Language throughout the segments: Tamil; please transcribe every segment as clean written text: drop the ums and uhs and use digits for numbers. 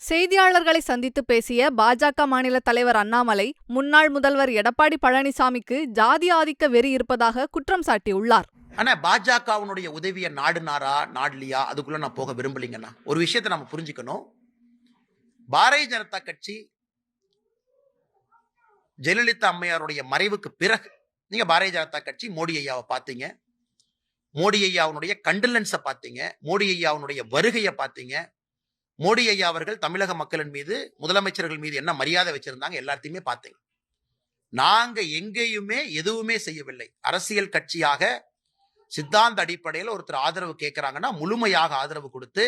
செய்தியாளர்களை சந்தித்து பேசிய பாஜக மாநில தலைவர் அண்ணாமலை, முன்னாள் முதல்வர் எடப்பாடி பழனிசாமிக்கு ஜாதி ஆதிக்க வெறி இருப்பதாக குற்றம் சாட்டியுள்ளார். ஆனா பாஜகவுடைய உதவியை நாடுனாரா நாடலியா அதுக்குள்ள நான் போக விரும்பலீங்கண்ணா. ஒரு விஷயத்தை நம்ம புரிஞ்சுக்கணும். பாரதிய ஜனதா கட்சி ஜெயலலிதா அம்மையாருடைய மறைவுக்கு பிறகு நீங்க பாரதிய ஜனதா கட்சி மோடி ஐயாவை பார்த்தீங்க, மோடி ஐயாவுடைய கண்டலன்ஸை பார்த்தீங்க, மோடி ஐயாவுடைய வருகையை பார்த்தீங்க. மோடி ஐயா அவர்கள் தமிழக மக்களின் மீது, முதலமைச்சர்கள் மீது என்ன மரியாதை வச்சிருந்தாங்க எல்லாத்தையுமே பார்த்தீங்க. நாங்க எங்கேயுமே எதுவுமே செய்யவில்லை. அரசியல் கட்சியாக சித்தாந்த அடிப்படையில் ஒருத்தர் ஆதரவு கேட்கிறாங்கன்னா முழுமையாக ஆதரவு கொடுத்து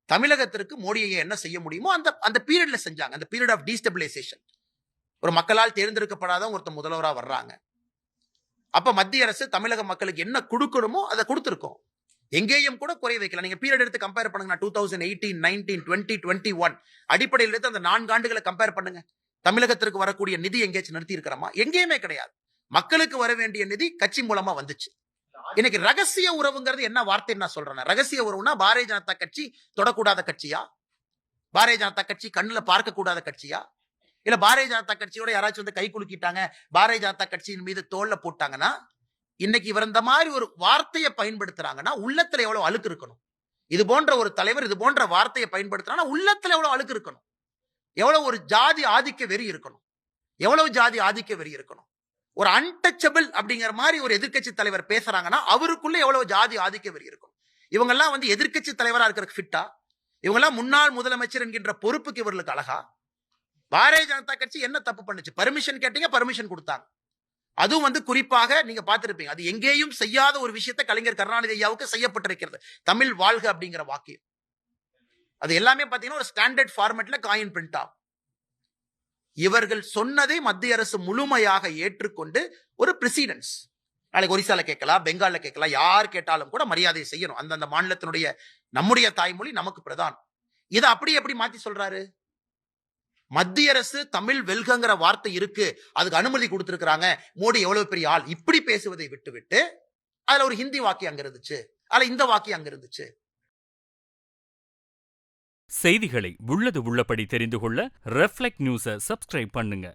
தமிழகத்திற்கு மோடி ஐயா என்ன செய்ய முடியுமோ அந்த பீரியட்ல செஞ்சாங்க. அந்த பீரியட் ஆஃப் டீஸ்டபிலைசேஷன். ஒரு மக்களால் தேர்ந்தெடுக்கப்படாத ஒருத்தர் முதல்வராக வர்றாங்க. அப்ப மத்திய அரசு தமிழக மக்களுக்கு என்ன கொடுக்கணுமோ அதை கொடுத்திருக்கோம். எங்கேயும் கூட குறை வைக்கல. நீங்க பீரியட் எடுத்து கம்பேர் பண்ணுங்க. 2018, 19, 20, 21 அடிப்படையில் எடுத்து அந்த 4 ஆண்டுகளை கம்பேர் பண்ணுங்க. தமிழகத்திற்கு வரக்கூடிய நிதி எங்கேயாச்சும் நிறுத்தி இருக்கிறோமா? எங்கேயுமே கிடையாது. மக்களுக்கு வர வேண்டிய நிதி கட்சி மூலமா வந்துச்சு. இன்னைக்கு ரகசிய உறவுங்கிறது என்ன வார்த்தை நான் சொல்றேன். ரகசிய உறவுனா பாரதிய ஜனதா கட்சி தொடக்கூடாத கட்சியா? பாரதிய ஜனதா கட்சி கண்ணுல பார்க்க கூடாத கட்சியா? இல்ல பாரதிய ஜனதா கட்சியோட யாராச்சும் வந்து கை குலுக்கிட்டாங்க, பாரதிய ஜனதா கட்சியின் மீது தோல்ல போட்டாங்கன்னா, இன்னைக்கு இவர் இந்த மாதிரி ஒரு வார்த்தையை பயன்படுத்துறாங்கன்னா உள்ளத்துல எவ்வளவு அழுக்கு இருக்கணும். இது போன்ற ஒரு தலைவர் இது போன்ற வார்த்தையை பயன்படுத்துறாங்கன்னா உள்ளத்துல எவ்வளவு அழுக்கு இருக்கணும். எவ்வளவு ஒரு ஜாதி ஆதிக்க வெறி இருக்கணும். எவ்வளவு ஜாதி ஆதிக்க வெறி இருக்கணும். ஒரு அன்டச்சபிள் அப்படிங்கிற மாதிரி ஒரு எதிர்க்கட்சி தலைவர் பேசுறாங்கன்னா அவருக்குள்ள எவ்வளவு ஜாதி ஆதிக்க வெறி இருக்கும். இவங்கெல்லாம் வந்து எதிர்க்கட்சி தலைவரா இருக்கிறதுக்கு ஃபிட்டா? இவங்கெல்லாம் முன்னாள் முதலமைச்சர் என்கின்ற பொறுப்புக்கு இவர்களுக்கு அழகா? பாரதிய ஜனதா கட்சி என்ன தப்பு பண்ணுச்சு? பர்மிஷன் கேட்டீங்க, பர்மிஷன் கொடுத்தாங்க. அதுவும் வந்து குறிப்பாக நீங்க பார்த்திருப்பீங்க, அது எங்கேயும் செய்யாத ஒரு விஷயத்தை கலைஞர் கருணாநிதி ஐயாவுக்கு செய்யப்பட்டிருக்கிறது. தமிழ் வாழ்க அப்படிங்கிற வாக்கியம். அது எல்லாமே பாத்தீங்கன்னா ஒரு ஸ்டாண்டர்ட் ஃபார்மேட்ல காயின் பிரிண்ட் ஆகும். இவர்கள் சொன்னதை மத்திய அரசு முழுமையாக ஏற்றுக்கொண்டு ஒரு பிரசிடென்ஸ். நாளைக்கு ஒரிசால கேட்கலாம், பெங்கால்ல கேட்கலாம், யார் கேட்டாலும் கூட மரியாதை செய்யணும். அந்தந்த மாநிலத்தினுடைய நம்முடைய தாய்மொழி நமக்கு பிரதானம். இதை அப்படி எப்படி மாத்தி சொல்றாரு? மத்திய அரசு தமிழ் வெல்கங்கிற வார்த்தை இருக்கு, அதுக்கு அனுமதி கொடுத்திருக்கிறாங்க, மோடி எவ்வளவு பெரிய ஆள், இப்படி பேசுவதை விட்டு அதுல ஒரு ஹிந்தி வாக்கியம் அங்க இருந்துச்சு, அதுல இந்த வாக்கியம் அங்க இருந்துச்சு. செய்திகளை உள்ளது உள்ளபடி தெரிந்து கொள்ள ரெஃப்ளெக்ட் நியூஸை சப்ஸ்கிரைப் பண்ணுங்க.